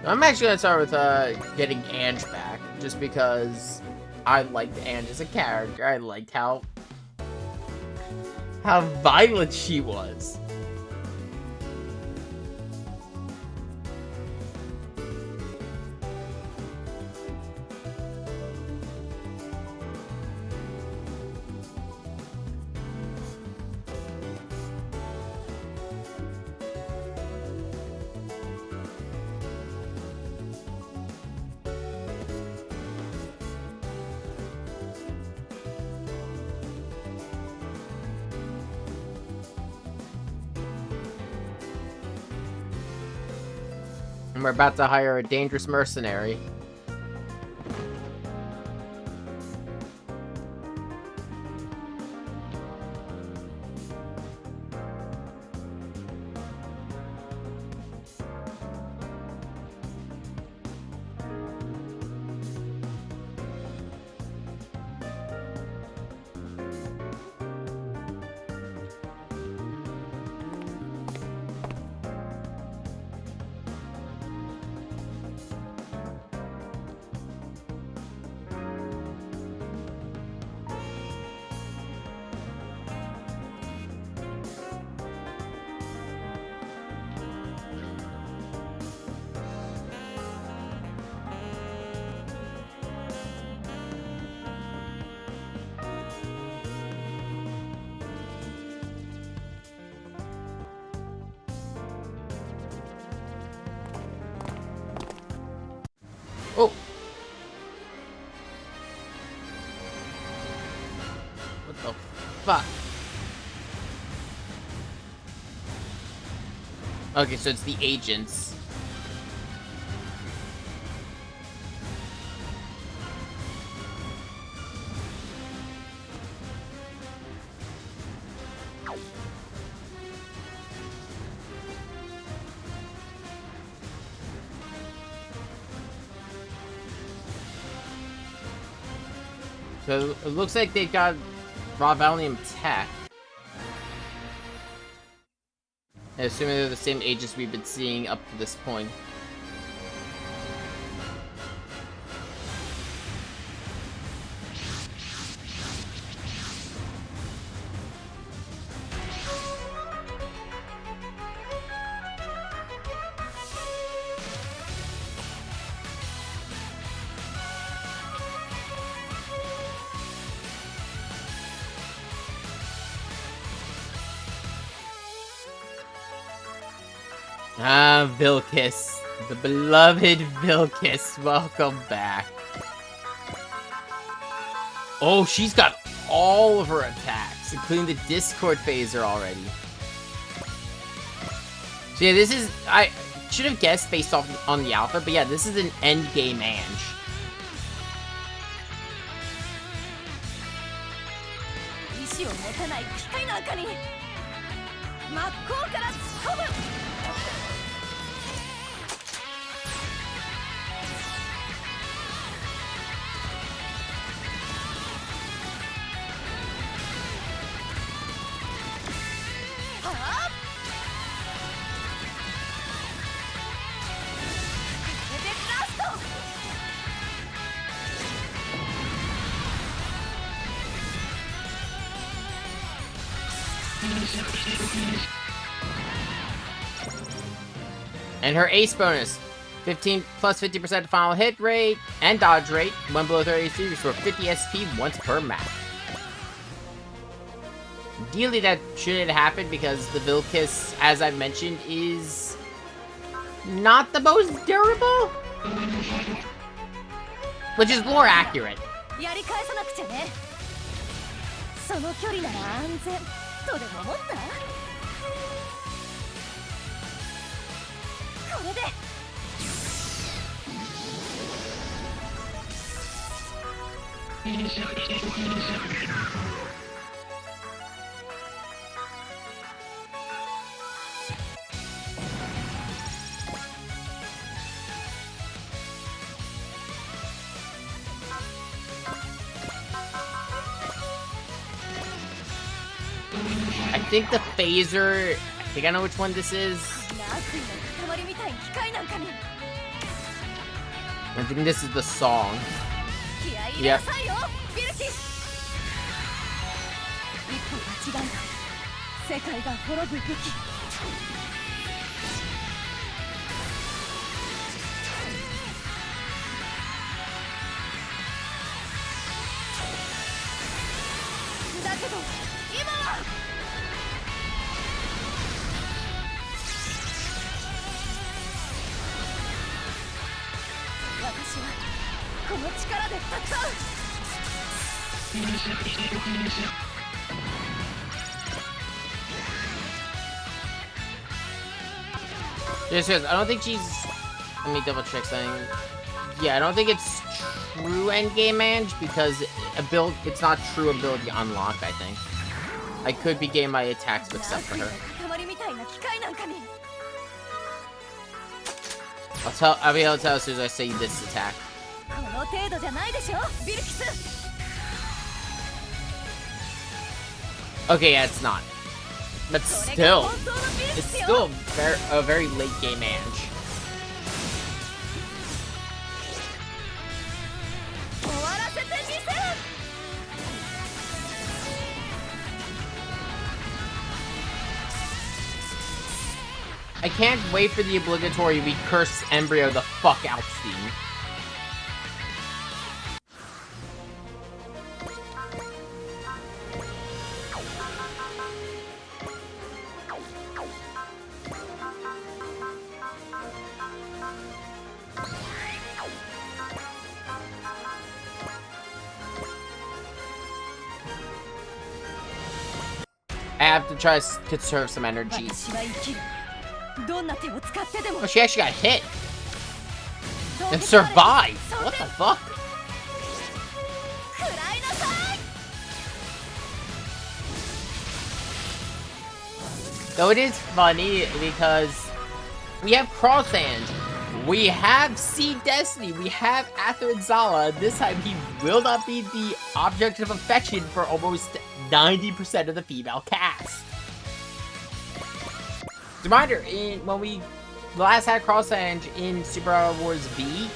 I'm actually gonna start with getting Ange back, just because I liked Ange as a character. I liked how violent she was. And we're about to hire a dangerous mercenary. Oh! What the fuck? Okay, so it's the agents. So it looks like they've got Ravalium tech. Assuming they're the same agents we've been seeing up to this point. Ah, Vilkis. The beloved Vilkis. Welcome back. Oh, she's got all of her attacks, including the Discord phaser already. So yeah, this is... I should have guessed based off on the alpha, but yeah, this is an endgame Ange. And her ace bonus, 15 plus 50% final hit rate and dodge rate. When below 30 AC, restore 50 SP once per map. Ideally, that shouldn't happen because the Vilkis, as I mentioned, is not the most durable, which is more accurate. I think the phaser... I think I know which one this is. I think this is the song. Yep. Just because I don't think she's. Let me double check something. Yeah, I don't think it's true endgame Ange because it's not true ability unlocked. I think I could be getting my attacks mixed up for her. I'll be able to tell as soon as I say this attack. Okay, yeah, it's not. But still, it's still a very late game Ange. I can't wait for the obligatory we curse Embryo the fuck out scene. I have to try to conserve some energy. Oh, she actually got hit and survived. What the fuck? Though it is funny because we have Cross Ange, we have Seed Destiny, we have Atherin Zala. This time he will not be the object of affection for almost 90% of the female cast. Reminder, when we last had Cross Ange in Super Wars V,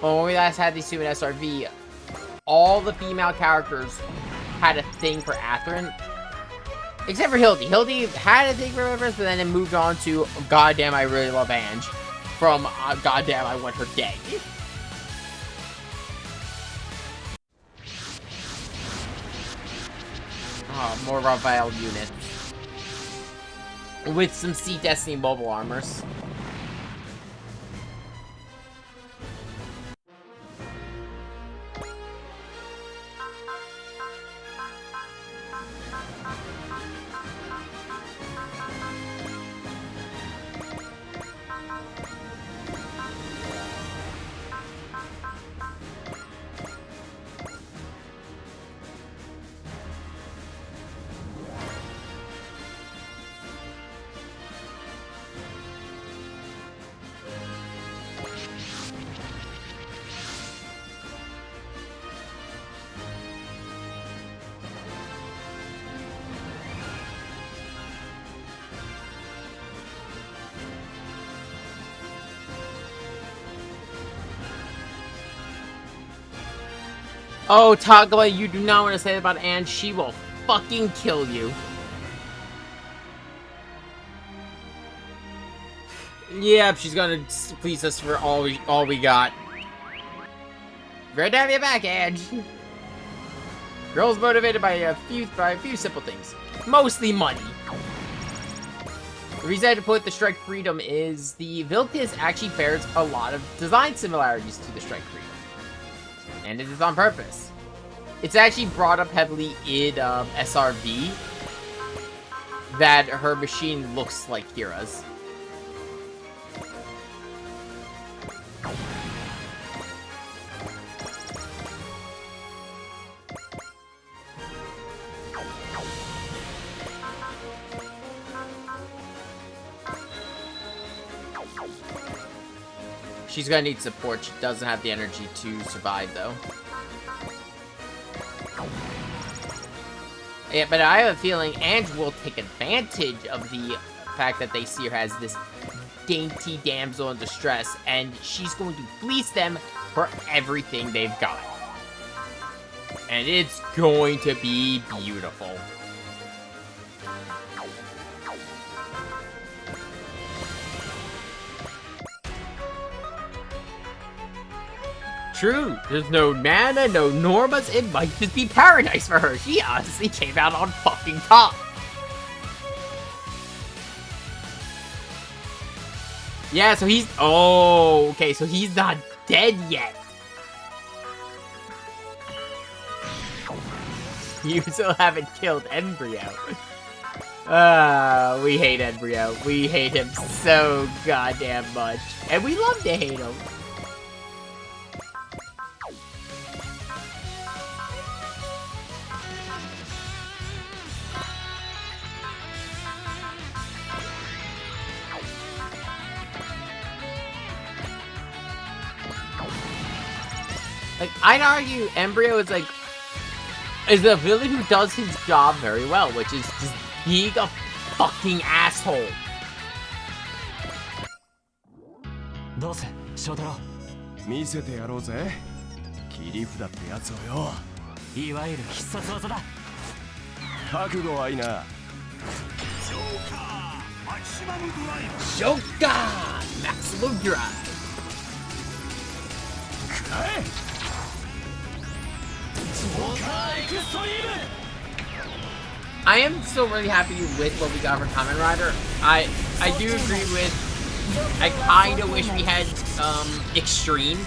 when we last had these two in SRV, all the female characters had a thing for Atherin. Except for Hildy. Hildy had a thing for Rivers, but then it moved on to goddamn I really love Ange. From goddamn I want her dead. Oh, more Raphael units. With some Seed Destiny mobile armors. Oh, Tagala, you do not want to say that about Ange. She will fucking kill you. Yep, she's gonna please us for all we got. Great to have you back, Ange. Girls motivated by a few simple things, mostly money. The reason I had to put the Strike Freedom is the Viltis actually bears a lot of design similarities to the Strike Freedom. And it is on purpose. It's actually brought up heavily in SRV that her machine looks like Kira's. She's gonna need support. She doesn't have the energy to survive, though. Yeah, but I have a feeling Ange will take advantage of the fact that they see her as this dainty damsel in distress, and she's going to fleece them for everything they've got. And it's going to be beautiful. True, there's no Nana, no Normas, it might just be paradise for her. She honestly came out on fucking top. Yeah, so he's... Oh, okay, so he's not dead yet. You still haven't killed Embryo. We hate Embryo. We hate him so goddamn much. And we love to hate him. Like, I'd argue Embryo is a villain who does his job very well, which is just being a fucking asshole. どうせ翔太郎見せてやろうぜ切り札ってやつをよいわゆる必殺技だ覚悟はいいなジョーカーマキシマムドライブジョーカーマキシマムドライブくらえ I am still really happy with what we got for Kamen Rider. I do agree with... I kind of wish we had Extreme,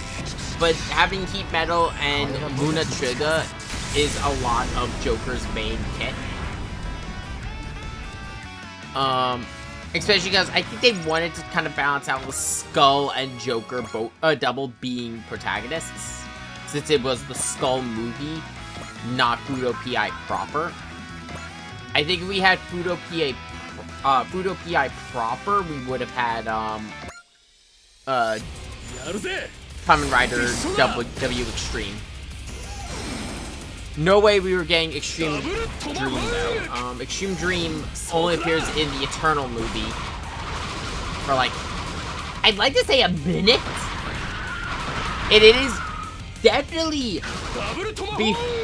but having Heat Metal and Luna Trigger is a lot of Joker's main kit. Especially because I think they wanted to kind of balance out with Skull and Joker both double being protagonists, since it was the Skull movie, not Fudo PI proper. I think if we had Fudo PI proper, we would have had Kamen Rider W Extreme. No way we were getting Extreme Dream though. Extreme Dream only appears in the Eternal movie for like, I'd like to say a minute. And it is definitely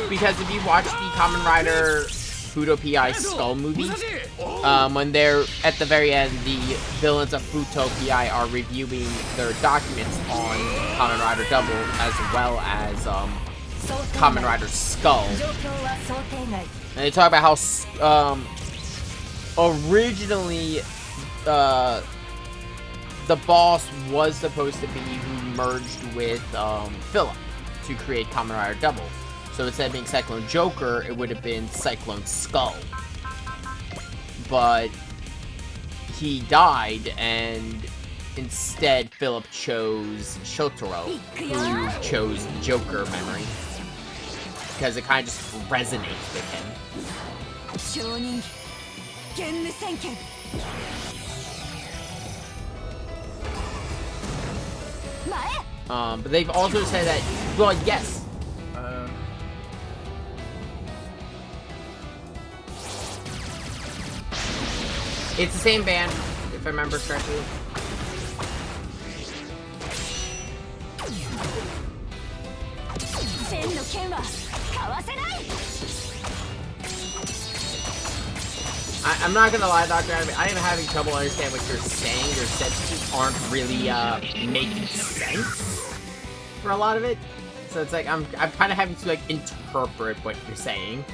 because if you watch the Kamen Rider Fudo PI Skull movie, when they're at the very end, the villains of Fudo PI are reviewing their documents on Kamen Rider Double as well as Kamen Rider Skull, and they talk about how originally the boss was supposed to be who merged with Philip to create Kamen Rider Double. So instead of being Cyclone Joker, it would have been Cyclone Skull. But he died, and instead Philip chose Shotaro, who chose the Joker memory. Because it kind of just resonates with him. But they've also said that, well, yes. It's the same band, if I remember correctly. I'm not gonna lie, Dr. Adam, I am having trouble understanding what you're saying. Your sentences aren't really making sense for a lot of it. So it's like I'm kind of having to like interpret what you're saying.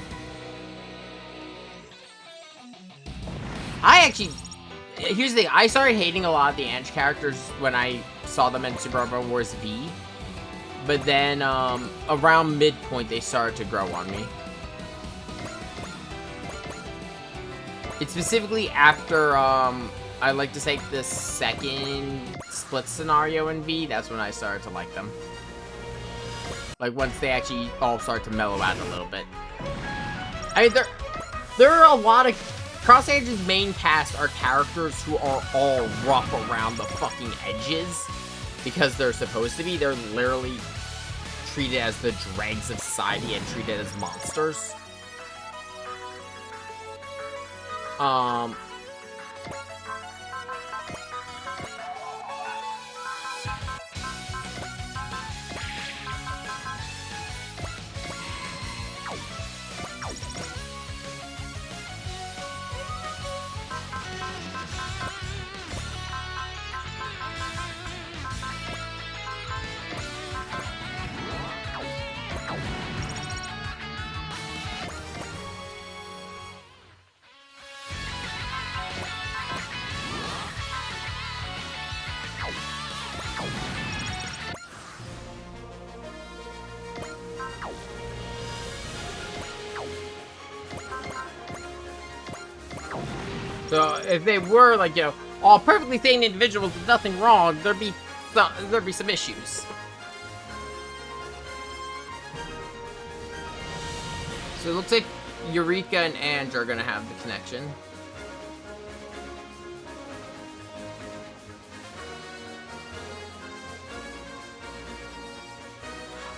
Here's the thing, I started hating a lot of the Ange characters when I saw them in Super Robot Wars V. But then, around midpoint, they started to grow on me. It's specifically after, I like to say the second split scenario in V, that's when I started to like them. Like, once they actually all start to mellow out a little bit. I mean, there are a lot of... Cross Ange's main cast are characters who are all rough around the fucking edges. Because they're supposed to be. They're literally treated as the dregs of society and treated as monsters. So if they were like, you know, all perfectly sane individuals with nothing wrong, there'd be some issues. So it looks like Eureka and Ange are gonna have the connection.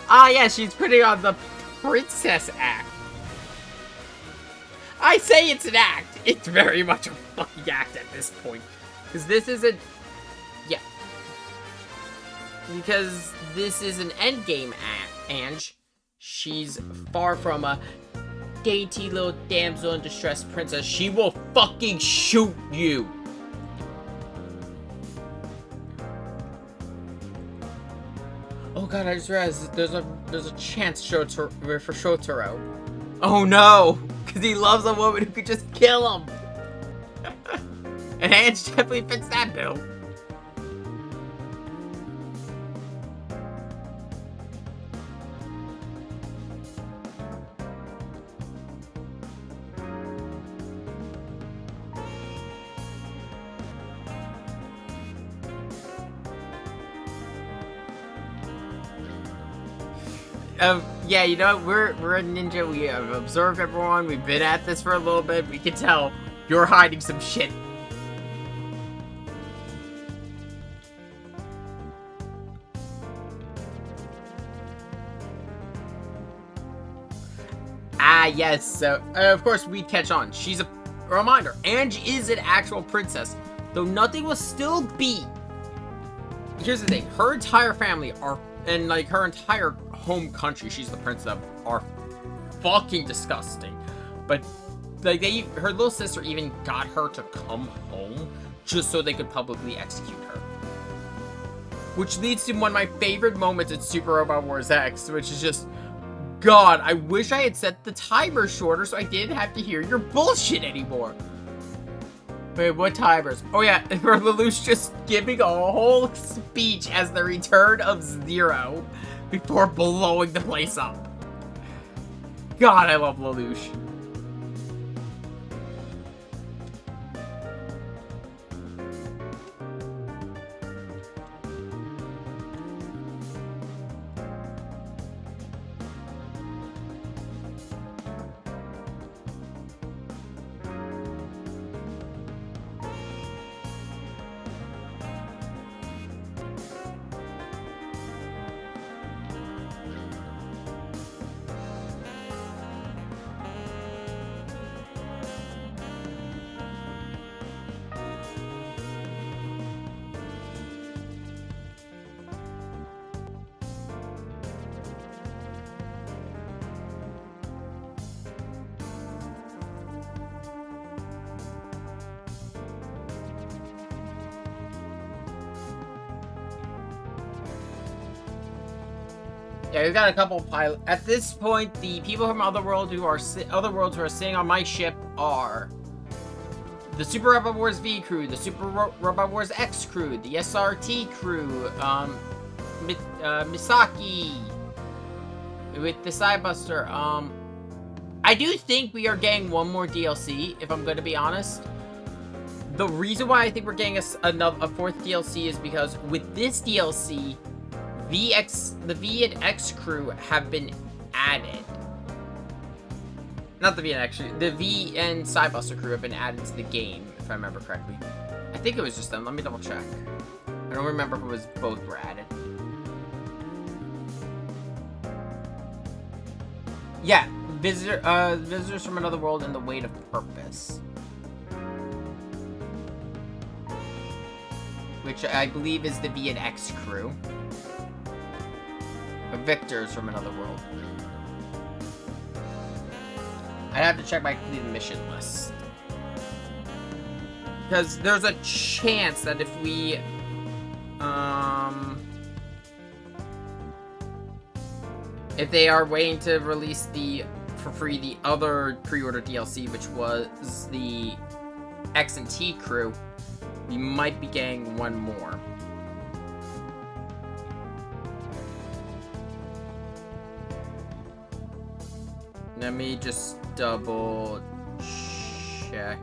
Ah, yeah, she's putting on the princess act. I say it's an act. It's very much a fucking act at this point. Because this isn't... Yeah. Because this is an endgame act, Ange. She's far from a dainty little damsel in distress princess. She will fucking shoot you. Oh god, I just realized there's a chance for Shotaro. Oh no! Because he loves a woman who could just kill him! And Ange definitely fits that bill. Yeah, you know, we're a ninja. We have observed everyone. We've been at this for a little bit. We can tell you're hiding some shit. Ah, yes. So, of course, we'd catch on. She's a reminder. Ange is an actual princess, though nothing will still be. Here's the thing. Her entire family are, and like her entire home country she's the princess of, are fucking disgusting. But like her little sister even got her to come home just so they could publicly execute her. Which leads to one of my favorite moments in Super Robot Wars X, which is just, God, I wish I had set the timer shorter so I didn't have to hear your bullshit anymore. Wait, what timers? Oh yeah, for Lelouch just giving a whole speech as the return of Zero before blowing the place up. God, I love Lelouch. Yeah, we've got a couple pilots. At this point, the people from other worlds who are sitting on my ship are the Super Robot Wars V crew, the Super Robot Wars X crew, the SRT crew, Misaki with the Sidebuster. I do think we are getting one more DLC, if I'm going to be honest. The reason why I think we're getting a fourth DLC is because with this DLC, the V and X crew have been added. Not the V and X crew, the V and Sidebuster crew have been added to the game, if I remember correctly. I think it was just them. Let me double check. I don't remember if it was both were added. Yeah, visitors from another world and the Weight of Purpose, which I believe is the V and X crew. Victors from another world. I'd have to check my completed mission list. Because there's a chance that if we... if they are waiting to release for free the other pre-order DLC, which was the X and T crew, we might be getting one more. Let me just double check.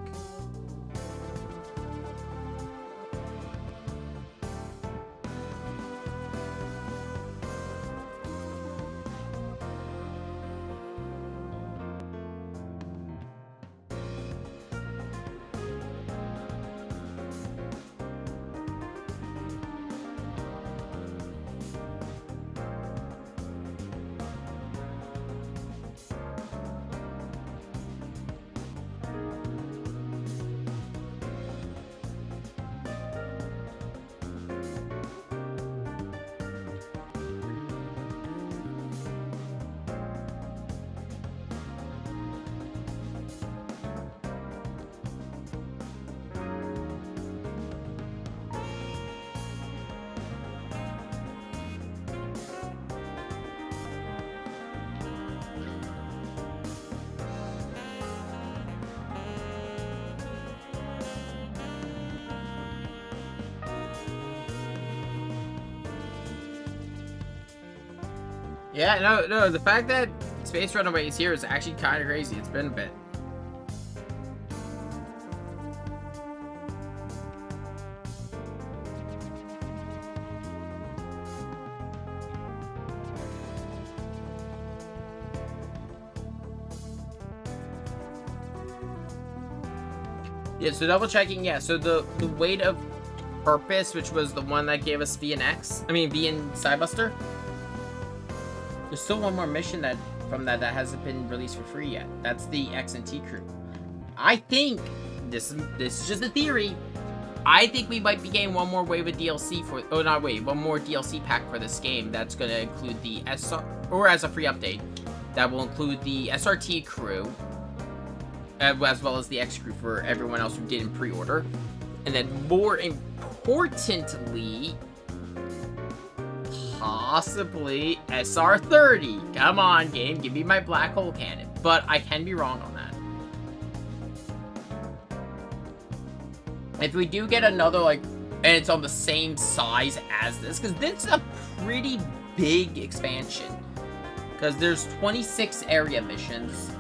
Yeah, no, the fact that Space Runaway is here is actually kind of crazy. It's been a bit. Yeah, so double checking, yeah, so the Weight of Purpose, which was the one that gave us V and Sidebuster. There's still one more mission from that hasn't been released for free yet. That's the X and T crew. I think, this is just a theory, I think we might be getting one more wave of DLC one more DLC pack for this game that's gonna include the SR, or as a free update, that will include the SRT crew, as well as the X crew for everyone else who didn't pre-order. And then more importantly, possibly SR30. Come on, game, give me my black hole cannon. But I can be wrong on that. If we do get another, like, and it's on the same size as this, because this is a pretty big expansion. Because there's 26 area missions.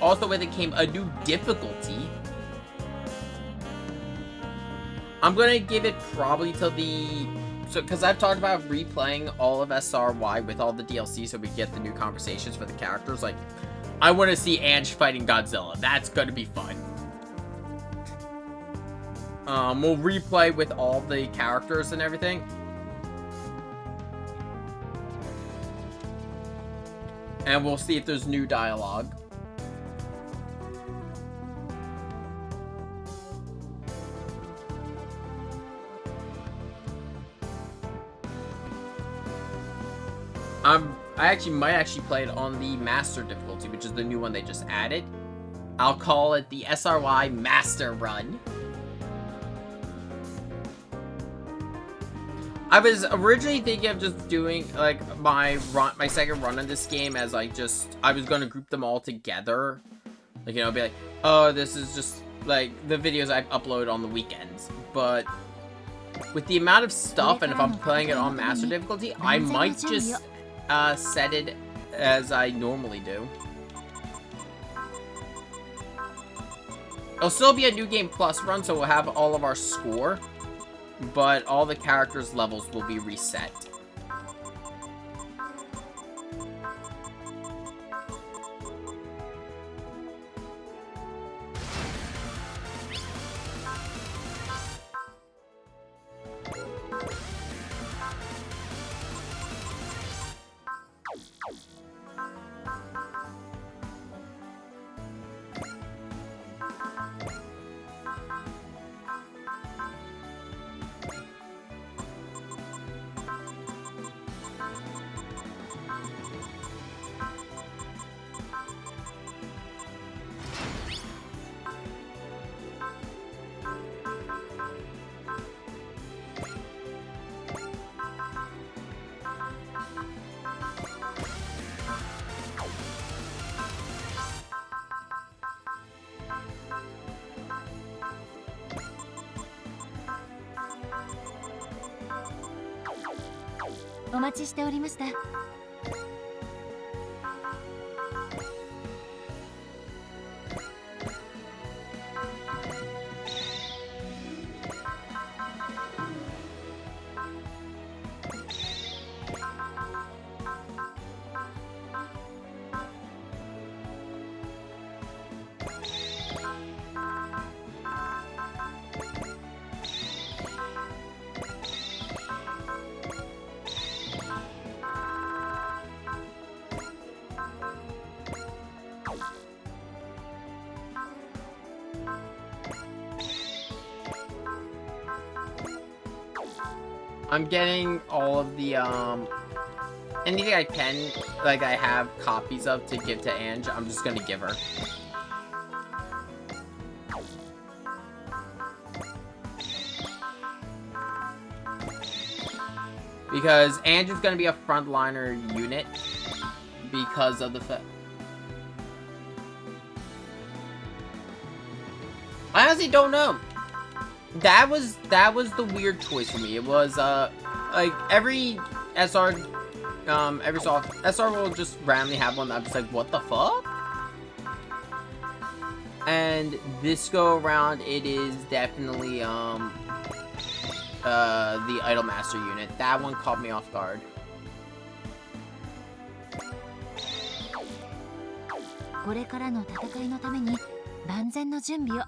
Also with it came a new difficulty. I'm gonna give it probably till because I've talked about replaying all of SRY with all the DLC so we get the new conversations for the characters. Like, I want to see Ange fighting Godzilla. That's gonna be fun. We'll replay with all the characters and everything. And we'll see if there's new dialogue. I might play it on the Master difficulty, which is the new one they just added. I'll call it the SRY Master Run. I was originally thinking of just doing, like, my second run on this game as, like, I was going to group them all together. Like, you know, be like, oh, this is just, like, the videos I upload on the weekends. But with the amount of stuff, and if I'm playing it on Master difficulty, I might just set it as I normally do. It'll still be a New Game Plus run, so we'll have all of our score. But all the characters' levels will be reset.お待ちしておりました。I'm getting all of the, anything I can, like, I have copies of to give to Ange, I'm just gonna give her. Because Ange is gonna be a frontliner unit because of the I honestly don't know. That was the weird choice for me. It was, like, every SR every so often, SR will just randomly have one that I'm just like, what the fuck? And this go around, it is definitely, the Idol Master unit. That one caught me off guard. これからの戦いのために万全の準備を。